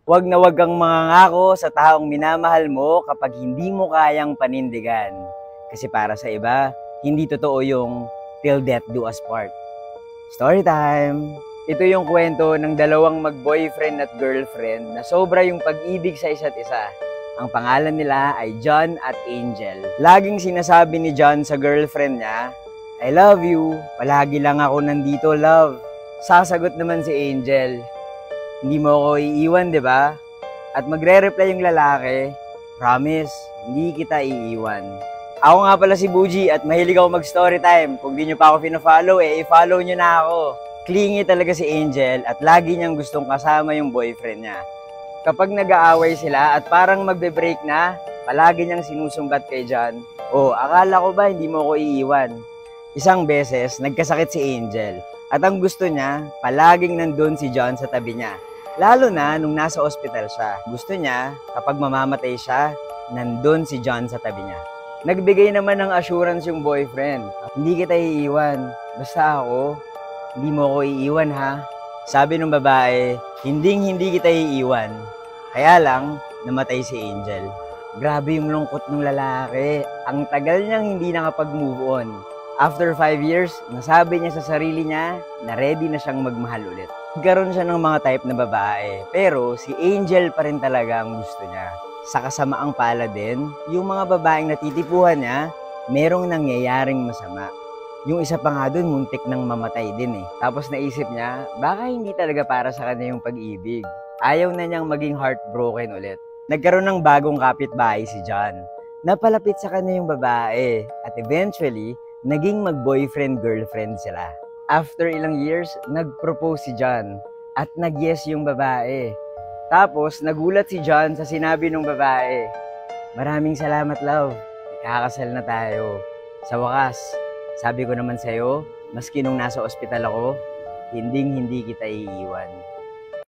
Huwag na huwag kang mangangako sa taong minamahal mo kapag hindi mo kayang panindigan. Kasi para sa iba, hindi totoo yung till death do us part. Story time! Ito yung kwento ng dalawang mag-boyfriend at girlfriend na sobra yung pag-ibig sa isa't isa. Ang pangalan nila ay John at Angel. Laging sinasabi ni John sa girlfriend niya, I love you, palagi lang ako nandito, love. Sasagot naman si Angel, hindi mo ako iiwan, di ba? At magre-reply yung lalaki, promise, hindi kita iiwan. Ako nga pala si Buji at mahilig ako mag-story time. Kung di nyo pa ako pina-follow, i-follow nyo na ako. Clingy talaga si Angel at lagi niyang gustong kasama yung boyfriend niya. Kapag nag-aaway sila at parang magbe-break na, palagi niyang sinusumbat kay John, akala ko ba hindi mo ako iiwan? Isang beses, nagkasakit si Angel. At ang gusto niya, palaging nandun si John sa tabi niya. Lalo na nung nasa ospital siya. Gusto niya, kapag mamamatay siya, nandun si John sa tabi niya. Nagbigay naman ng assurance yung boyfriend. Hindi kita iiwan. Basta ako, hindi mo ako iiwan ha. Sabi ng babae, hindi kita iiwan. Kaya lang, namatay si Angel. Grabe yung lungkot ng lalaki. Ang tagal niyang hindi nakapag-move on. After 5 years, nasabi niya sa sarili niya na ready na siyang magmahal ulit. Nagkaroon siya ng mga type na babae, pero si Angel pa rin talaga ang gusto niya. Sa kasamaang palad din, yung mga babaeng natitipuhan niya, merong nangyayaring masama. Yung isa pa nga dun, muntik nang mamatay din eh. Tapos naisip niya, baka hindi talaga para sa kanya yung pag-ibig. Ayaw na niyang maging heartbroken ulit. Nagkaroon ng bagong kapitbahay si John. Napalapit sa kanya yung babae at eventually, naging mag-boyfriend-girlfriend sila. After ilang years, nag-propose si John at nag-yes yung babae. Tapos, nagulat si John sa sinabi ng babae, maraming salamat love, kakasal na tayo. Sa wakas, sabi ko naman sa'yo, maski nung nasa ospital ako, hindi kita iiwan.